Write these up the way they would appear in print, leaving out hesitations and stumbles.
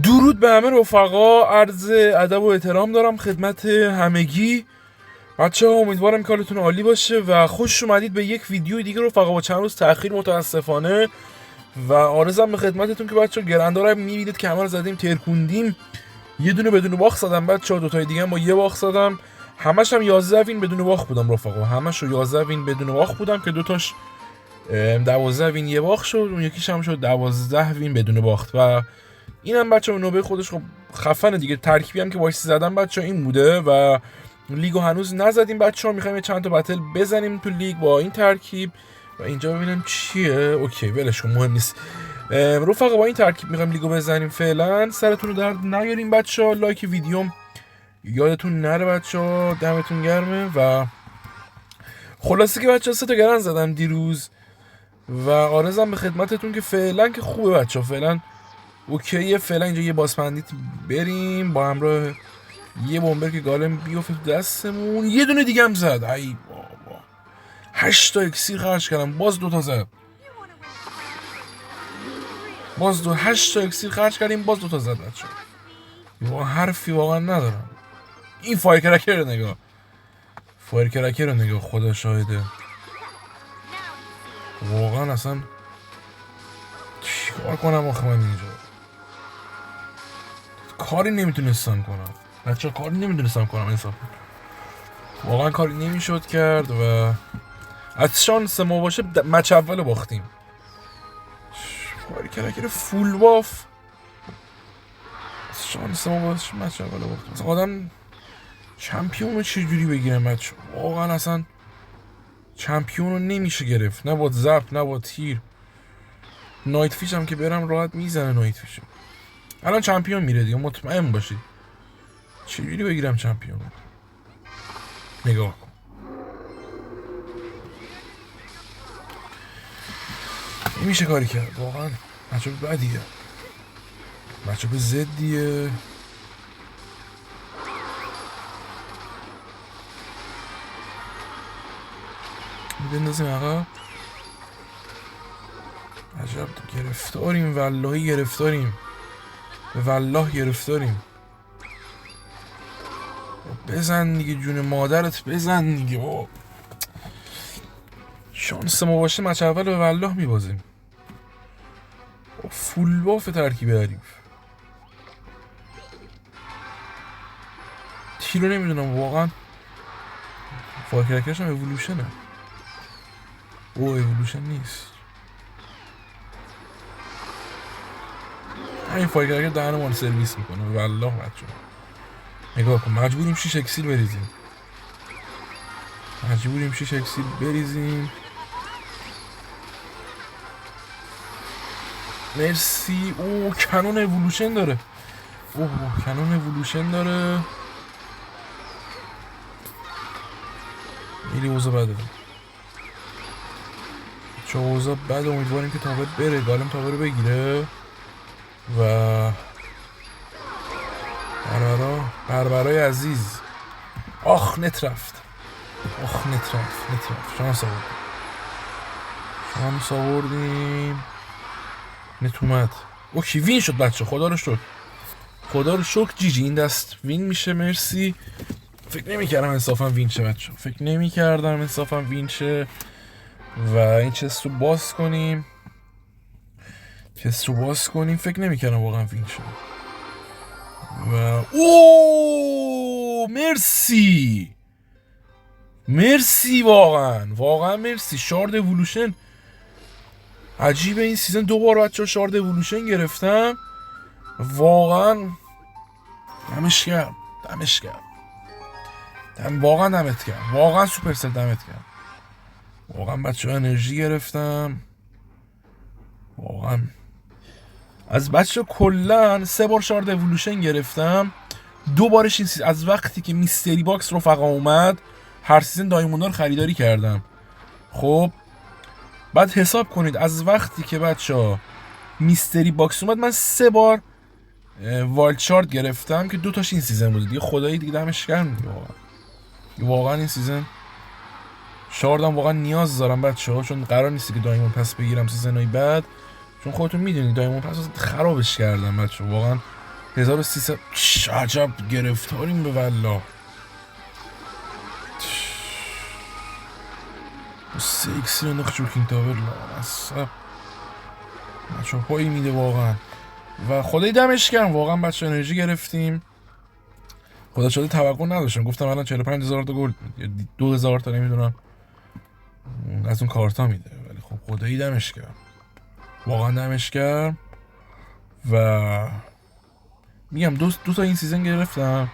درود به همه رفقا، عرض ادب و احترام دارم خدمت همگی بچه ها. امیدوارم که حالتون عالی باشه و خوش اومدید به یک ویدیو دیگه رفقا، با چند روز تأخیر متاسفانه. و آرزم به خدمتتون که بچه ها گرنده رو میبینید که همه رو زدیم ترکوندیم، یه دونه بدون باخت زدم بچه ها، دوتای دیگه هم با یه باخت زدم، همش هم 11 وین بدون باخت بودم رفقا، همش رو 11 وین بدون باخت بودم که دوتاش 12 وین یه باخت شد، اون یکیش هم شد 12 وین بدون باخت. و اینم بچه به نوبه خودش خب خفنه دیگه. ترکیبی هم که باش زدم بچه این بوده و لیگو هنوز نزدیم بچه ها، میخوایم یه چند تا بتل بزنیم تو لیگ با این ترکیب. و اینجا ببینم چیه. اوکی ولش کن، مهم نیست رفقا. با این ترکیب میخوایم لیگو بزنیم فعلا. سرتون رو درد نیاریم بچه ها، لایک ویدیوم یادتون نره بچه ها، دمتون گرمه. و خلاصه که بچه ها 3 تا گرن زدم دیروز و آرزم به خدمتتون که فعلا که خوبه بچه ها، فعلا اوکیه. فعلا اینجا یه بازپندیت بریم با همراه یه بمبر که گالم بیافته تو دستمون. یه دونه دیگه هم زد، ای بابا 8 تا اکسیر خرج کردم، باز 2 تا زد، باز 8 تا اکسیر خرج کردیم، باز 2 تا زد بچه. واقعا حرفی واقعا ندارم. این فایر کرکر رو نگاه، فایر کرکر رو نگاه، خدا شاهده واقعا اصلا چیکار کنم آخه من اینجا کاری نمیتونستم کنم بچه، کاری نمیتونستم کنم انصافا، واقعا کاری نمیشد کرد. و از شانس ما باشه مچ اول باختیم. فایر کرکر فول باف، از شانس ما باشه مچ اول باختیم. آدم چمپیون رو چجوری بگیرم بچه، واقعا اصلا چمپیون رو نمیشه گرفت، نه با زب نه با تیر. نایت فیش هم که برم راحت میزنه نایت فیشم. الان چمپیون میره دیگه، مطمئن باشید. چجوری بگیرم چمپیون؟ نگاه کن، نمیشه کاری کرد واقعا. مچه بدیه، مچه زدیه. بندازیم عقب. عجب گرفتاریم، والله گرفتاریم، والله گرفتاریم. بزن دیگه جون مادرت، بزن دیگه. شانس ما باشه مچ اول به والله میبازیم. فول باف ترکیب حریف. تیرو نمیدونم واقعا. فاکرکش هم اولوشنه. او اولوشن نیست. همین فاکرکش دهن ما رو سرویس میکنه والله بچه. نگاه کن، مجبوریم 6 اکسیل بریزیم، مجبوریم 6 اکسیل بریزیم. مرسی. او کنون اولوشن داره، اوه کنون اولوشن داره. خیلی اوضاع بده، چه اوضاع بده. امیدواریم که تاور بره، گالم تاور رو بگیره و بربرای عزیز. آخ نت رفت، آخ نت رفت، شانس آوردیم، شانس آوردیم، نت اومد. اوکی وین شد بچه، خدا رو شکر، خدا رو شکر. جی این دست وین میشه، مرسی. فکر نمیکردم انصافا وین شه بچه، فکر نمیکردم انصافا وین شه. و این چست رو باز کنیم، چست رو باز کنیم. فکر نمیکردم واقعا وین شه. و اوه مرسی، مرسی واقعا، واقعا مرسی. شارد اولوشن عجیبه، این سیزن 2 بار بچه ها شارد اولوشن گرفتم، واقعا دمش گرم، دمش گرم، واقعا دمت گرم، واقعا سوپرسل دمت گرم، واقعا بچه ها انرژی گرفتم واقعا. از بچه کلن 3 بار شارد اولوشن گرفتم، 2 بارش این سیزن از وقتی که میستری باکس رفقا اومد هر سیزن دایموندا رو خریداری کردم. خب بعد حساب کنید از وقتی که بچه ها میستری باکس اومد من 3 بار والد شارد گرفتم که 2 تاش این سیزن بود دیگه. خدایی دیگه دمش گرم دیگه، واقعا این سیزن شاردم واقعا نیاز دارم بچه ها، چون قرار نیستی که دایمون پس بگیرم سیزنهای بعد، چون خودتون میدونید دایمون پس خرابش کردم بچه ها، واقعا 1300. عجب گرفتاریم به والله. 3 اکسیر انداخت شوکینگ تاور لامصب بچه پایی میده واقعا و خدای دمش گرم واقعا بچه انرژی گرفتیم. خدا شده توقع نداشتم، گفتم الان 45,000 تا گل 2,000 تا نمیدونم از اون کارتا میده، ولی خب خدایی دمش گرم واقعا دمش گرم. و میگم دو تا این سیزن گرفتم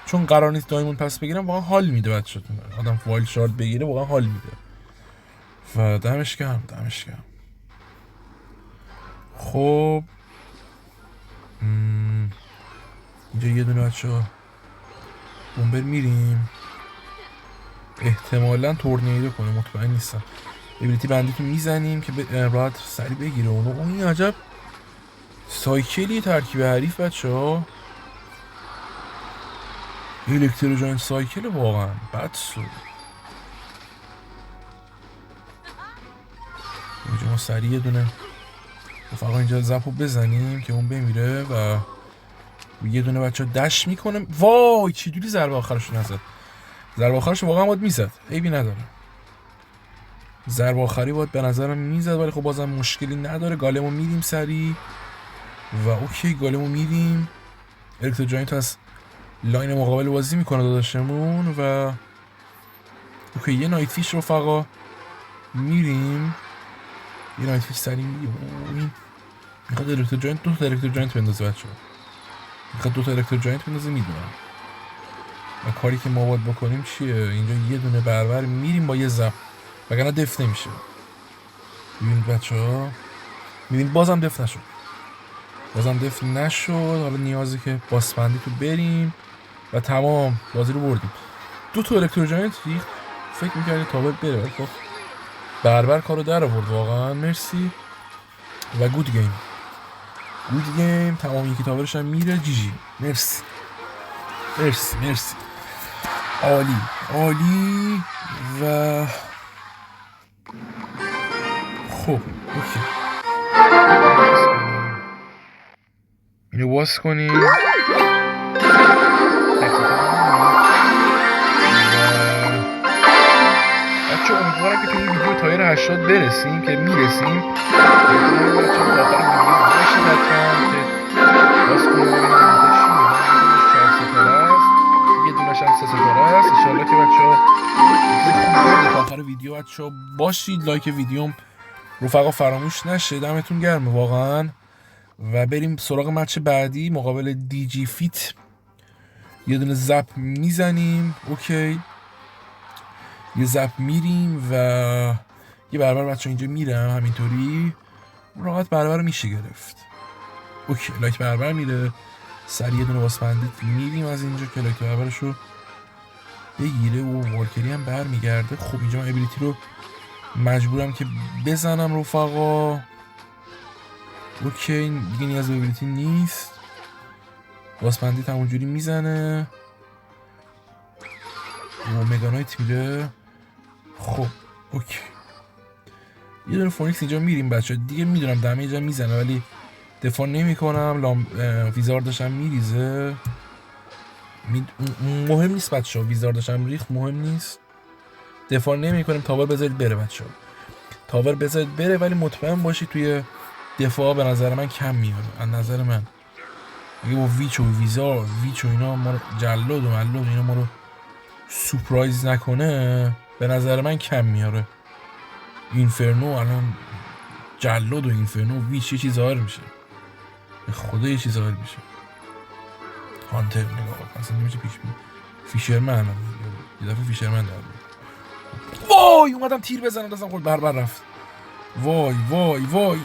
چون قرار نیست دایمون پس بگیرم، واقعا حال میده بچه‌تون آدم وایلد شارد بگیره واقعا حال میده و دمش گرم دمش گرم. خب اینجا یه دونه بچه‌ها بومبر میریم احتمالاً تورنیدو کنه، مطمئن نیستم. ابیلیتی بندیتو میزنیم که راحت سری بگیره اونو. این عجب سایکلی ترکیب حریف بچه‌ها، الکترو جاینت سایکل واقعا بد سو. اینجا ما سری یه دونه فقط اینجا زپو بزنیم که اون بمیره و یه دونه بچه دش میکنه. وای چی دوری ضربه آخرشو نزد، ضربه آخرش واقعا باید میزد، عیبی نداره ضربه آخری باید به نظرم میزد، ولی خب بازم مشکلی نداره. گالمو میریم سری و اوکی گالمو میریم. الکترو جاینت از لاین مقابل بازی میکنه داداشمون و اوکی یه نایت فیش رفقا میریم، یه نایت فیش سری میریم. میخواد الکترو جاینت دو تا الکترو جاینت بندازه بچه ها، میخواد دو تا الکترو جاینت بندازه میدونم. و کاری که ما باید بکنیم چیه؟ اینجا یه دونه بربر میریم با یه زب وگرنه دف نمیشه. ببینید بچه ها میبینید بازم دف نشد، بازم دف نشد. حالا نیازی که باسپندی تو بریم و تمام بازی رو بردیم. دو تا الکترو جاینت ریخت، فکر میکردی تابر بره ولی خب بربر کارو در آورد واقعا. مرسی و گود گیم گود گیم. تمام یکی تابرش هم میره. جی جی مرسی مرسی مرسی عالی عالی. و خب اوکی اینو باز کنیم. بچه امیدوارم که تو این ویدیو تایر 80 برسیم که میرسیم. بچه تا آخر ویدیو باشید حتما که باز کنیم یه دونش هم 3 ستاره است. انشالله که بچه ها تا آخر ویدیو بچه ها باشید. لایک ویدیوم رفقا فراموش نشه، دمتون گرمه واقعا. و بریم سراغ مچ بعدی مقابل دی جی فیت. یه دونه زپ میزنیم اوکی یه زپ میریم و یه بربر بچه اینجا میرم همینطوری راحت بربر میشه گرفت. اوکی لایک بربر میره سریع یه دونه باسپندیت میریم از اینجا که لایک بربرشو بگیره و والکری هم بر میگرده. خب اینجا من ابیلیتی رو مجبورم که بزنم رفقا. اوکی دیگه نیاز به ابیلیتی نیست، باسپندیت همونجوری میزنه و مگانایت میره. خب اوکی یه دونه فونیکس اینجا میریم بچه دیگه. میدونم دمیج هم میزنه ولی دفاع نمی کنم. ویزاردش هم میریزه. مهم نیست بچه ها، ویزاردش هم ریخت مهم نیست. دفاع نمی کنیم. تاور بذارید بره بچه ها، تاور بذارید بره ولی مطمئن باشید توی دفاع به نظر من کم میاره. از نظر من اگه با ویچ و ویزار ویچ و اینا ما رو جلاد و ملاد اینا ما رو سورپرایز نکنه به نظر من کم میاره. اینفرنو الان جلاد و اینفرنو و ویچ یه چیز ظاهر میشه، به خدا یه چیز ظاهر میشه. هانتر نگاه اصلا نمیشه پیش بینی. فیشرمن یه دفعه فیشرمن در وای اومدم تیر بزنم دستم خورد بربر رفت. وای وای وای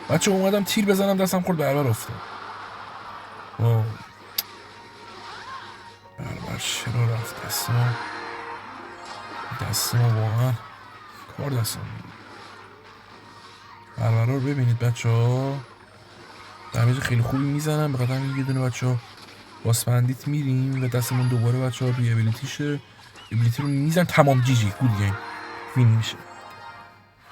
بچه اومدم تیر بزنم دستم خورد بربر افتاد. وای بربر چرا رفت دست ما واقعا کار دستم. بربر رو ببینید بچه ها دمیج خیلی خوبی میزنم به خاطر یه دونه بچه ها باسپندیت میریم و دستمون دوباره بچه ها روی ابیلیتی رو میزن. تمام جی جی گود گیم وین میشه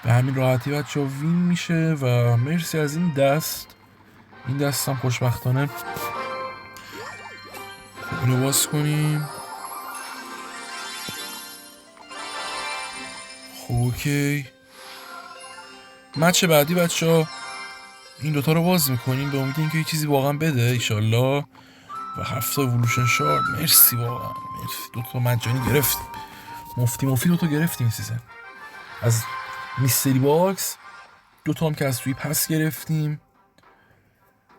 به همین راحتی بچه ها وین میشه و مرسی از این دست. این دستم خوشبختانه. اینو باز کنیم. خب اوکی. مچ بعدی بچه‌ها این دوتا رو باز میکنیم به امید اینکه یه چیزی واقعا بده ایشالله. و 7 اِوولوشن شارد. مرسی واقعا مرسی. دوتا مجانی گرفتیم. مفتی دوتا گرفتیم سیزن از میستری باکس. دوتا هم که از توی پس گرفتیم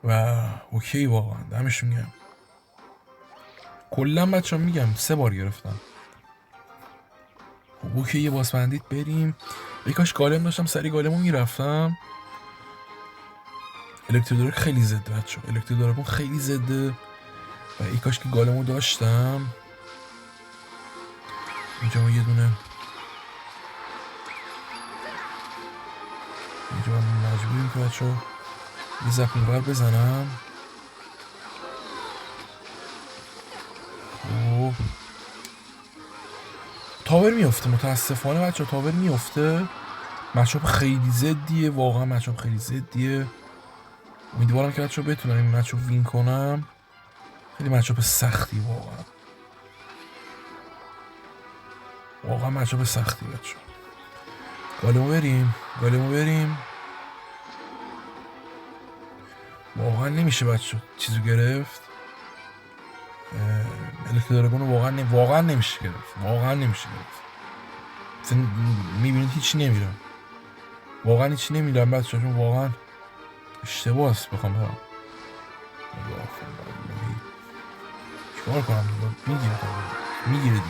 و اوکی واقعا دمشون گرم. کلا بچه‌ها میگم 3 بار گرفتم. خب اوکی یه بازبندیت بریم. یکاش گالم داشتم سری گالمو میرفتم. الکترودراک خیلی زده بچه‌ها. الکترودراکون خیلی زده و یکاش که گالمو داشتم. اینجا ما یه دونه اینجا مجبوریم که بچه‌ها یه زپون بر بزنم. خب تاور میفته متاسفانه بچه‌ها. تاور میفته. مچاپ خیلی زدیه واقعا. مچاپ خیلی زدیه. امیدوارم که بچه‌ها بتونم این مچاپ وین کنم. خیلی مچاپ سختی واقعا. واقعا مچاپ سختی بچه‌ها. گالمو بریم. واقعا نمیشه بچه‌ها چیزو گرفت. الکترودراگون واقعا نمیشه گرفت. میبینید هیچی نمیرم. واقعا هیچی نمیرم بچه‌ها چون واقعا اشتباه است بخوام برم. چیکار کنم؟ میگیره دیگه.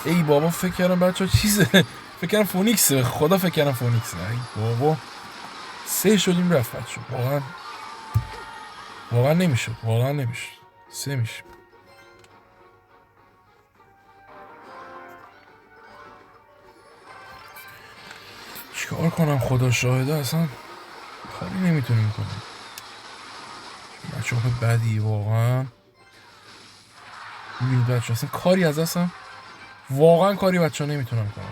ای بابا فکر کردم بچه‌ها چیزه. فکر کردم فونیکسه. خدا فکر کردم فونیکسه. ای بابا 3 شدیم رفت بچه‌ها. واقعا نمیشه. 3 میشه. چیکار کنم خدا شاهده اصلا کاری نمیتونیم کنیم. بچه‌ها بدی واقعا. میبینید بچه‌ها اصلا کاری از اصلا واقعا کاری بچه‌ها نمیتونم کنم.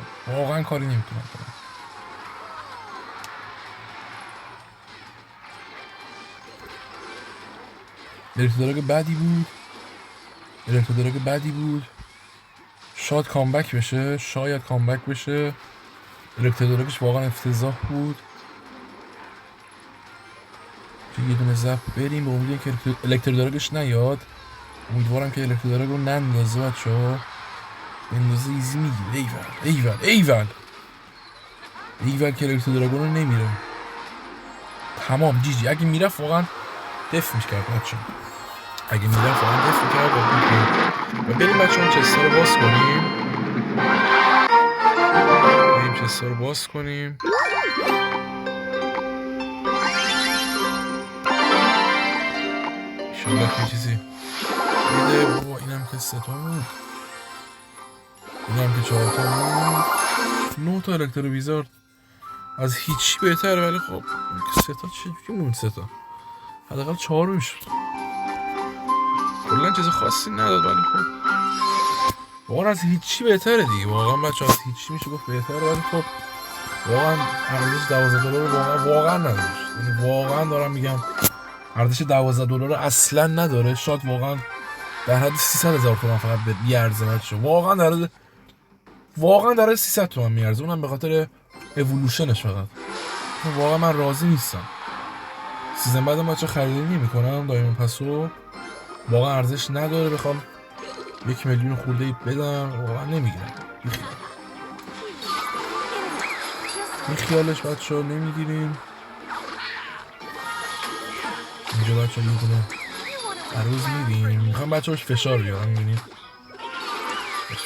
الکترودراگ بدی بود. شاید کامبک بشه. الکترودراگش واقعا افتضاح بود. یه دونه زپ بریم به امید که الکترودراگش نیاد. امیدوارم که الکترودراگو نندازه بچه‌ها. بندازه ایزی میگیره. ایول که الکترودراگون رو نمیره. تمام جیجی. اگه میرفت واقعا دف میکرد بچه‌ها. و بریم بچه‌ها چستا رو باز کنیم. انشالله که چیزی بده. بابا اینم که 3 تا بود. اینم که 4 تا بود. 9 تا الکترو ویزارد از هیچی بهتره. ولی خب 3 تا چی مون 3 تا حداقل 4 میشد. کلا چیز خاصی نداد ولی خب واقعا از هیچی بهتره دیگه. واقعا بچه از هیچی میشه گفت بهتره. ولی خب واقعا ارزش $12 واقعا نداره. یعنی واقعا دارم میگم ارزش $12 اصلا نداره. شاید واقعا در حد 300,000 تومان فقط بیارزه بچه. واقعا در حد 300 تومان میارزه. اونم به خاطر اِوولوشنش فقط. واقعا من راضی نیستم. سیزن بعدم بچه خریداری نمی‌کنم دایمون پسو. واقعا ارزش نداره بخوام 1 میلیون خورده بدم. واقعا نمیگیرم. خیالش بچه ها نمیگیریم. اینجا بچه ها یه دونه عروض میدیم. میخوام بچه هاش فشار بیارم. میبینید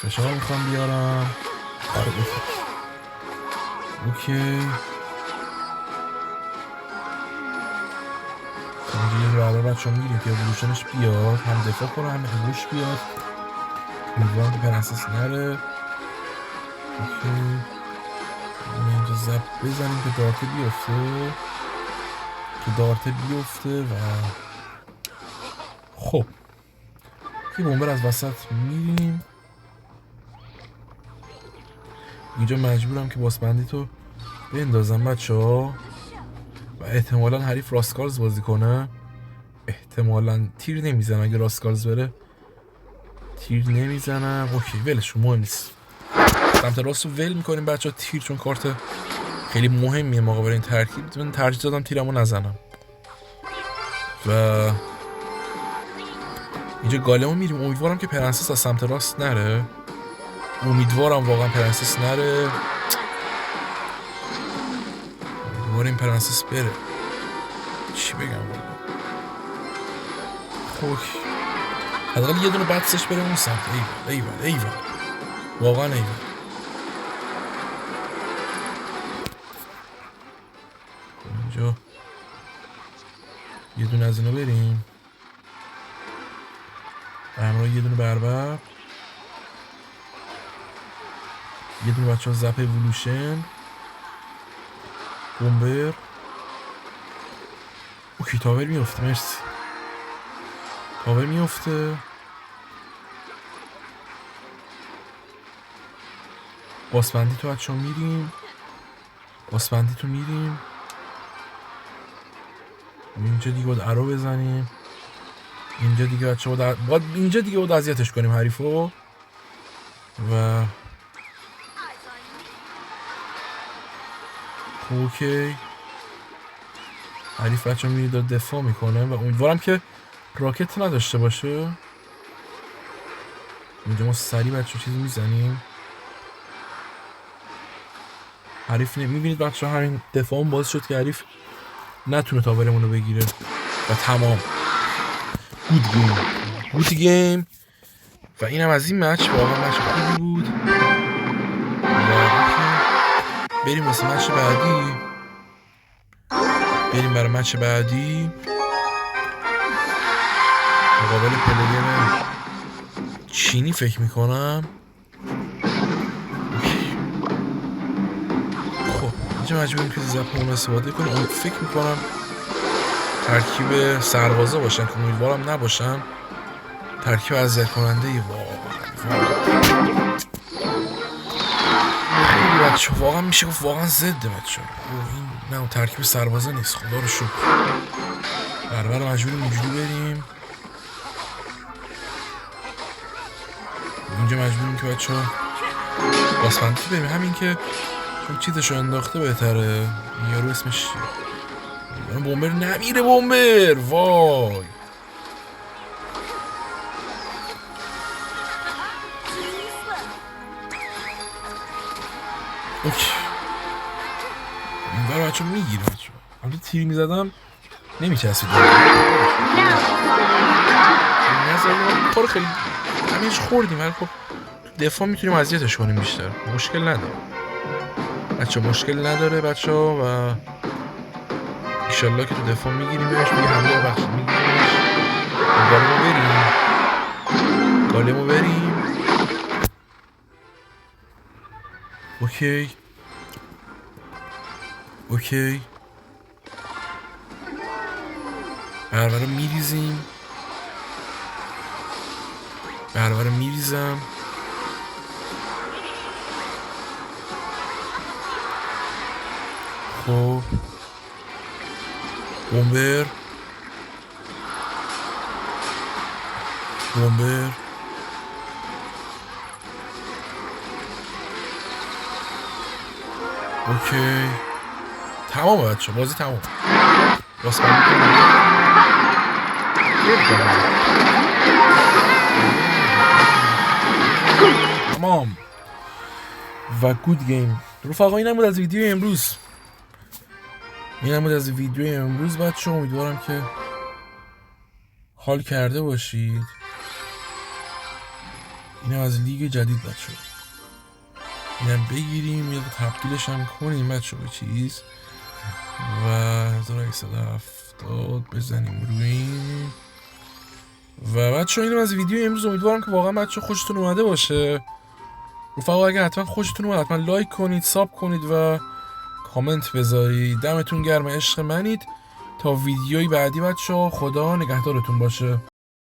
فشار میخوام بیارم. اوکی اینجا یه برابر بچه ها میگیریم که اِوولوشنش بیاد. هم دفاع کنه هم اِوولوش بیاد. امیدوارم که پرنسس نره. اوکی اینجا زب بزنیم که دارته بیفته. و خب یه بمبر از وسط میریم. اینجا مجبورم که باسبندی تو بندازم بچه ها. و احتمالا حریف راسکارز بازی کنه. احتمالاً تیر نمیزنم. اگه راسکالز بره تیر نمیزنم. اوکی ولش مهم نیست. سمت راست رو ول میکنیم بچه ها. تیر چون کارت خیلی مهمیه موقع برای این ترکیب. من ترجیح دادم تیرمو نزنم. و اینجا گالمو میریم. امیدوارم که پرنسس از سمت راست نره. امیدوارم واقعا پرنسس نره. امیدوارم این پرنسس بره. چی بگم واقعا. خوک حداقل یه دونه بطسش بره اون سمت. ایول واقعا ایول. اینجا یه دونه از اینو بریم همراه یه دونه بربر. یه دونه بچه ها زپ اِوولوشن بومبر. اوکی تاور میفته. مرسی تاور میفته. باسبندی تو بچه ها میریم. باسبندی تو میریم. اینجا دیگه باید ارو بزنیم. اینجا دیگه بچه ها باید اینجا دیگه باید اذیتش کنیم حریفو. و اوکی حریف بچه ها میری داد دفاع میکنه. و امیدوارم که راکت نداشته باشه. اینجا ما سریع بچه ها چیزی میزنیم. حریف میبینید بچه ها همین دفاع هم باز شد که حریف نتونه تاورمون رو بگیره. و تمام. گود گیم. و اینم از این مچ. واقعا مچ خوبی بود. بریم واسه مچ بعدی. بریم برای مچ بعدی مقابل پلیر چینی فکر میکنم. خب اینجا مجبوریم که زپمون استفاده کنیم. فکر میکنم ترکیب سربازا باشن که امیدوارم نباشن. ترکیب اذیت کننده ای خیلی بچه واقعا میشه گفت واقعا ضده بچه. این نه ترکیب سربازا نیست خدا رو شکر. برابر مجبوریم اینجوری بریم. اینجا مجبوریم که بچه ها باسبندی بریم. همین که چون چیزشو انداخته بهتره. این یارو اسمش چیه؟ بومبر نمیره. بومبر وای اوکی این برای بچه میگیره. بچه حالا تیر میزدم نمیچسید. کار خیلی همینش خوردیم. ولی خب دفاع میتونیم اذیتش کنیم بیشتر. مشکل نداره بچه. مشکل نداره بچه ها. و ایشالله که تو دفاع میگیریمش. میگه حمله بخش میگیریمش. گالمو بریم. اوکی بربره میریزیم. بربره میریزم. خب بومبر اوکی تمام بچه بازی تمام. باسبندی کنیم. تمام. و گود گیم رفقا. این هم بود از ویدیو امروز. بچه امیدوارم که حال کرده باشید. اینم از لیگ جدید بچه. اینم بگیریم یا تبدیلش هم کنیم بچه به چیز. و 1870 بزنیم روی این. و بچه اینم از ویدیو امروز. امیدوارم که واقعا بچه خوشتون اومده باشه. رفقا اگه حتما خوشتون اومد حتما لایک کنید، ساب کنید و کامنت بذارید. دمتون گرم، عشق منید. تا ویدیوی بعدی بچه ها، خدا نگهدارتون باشه.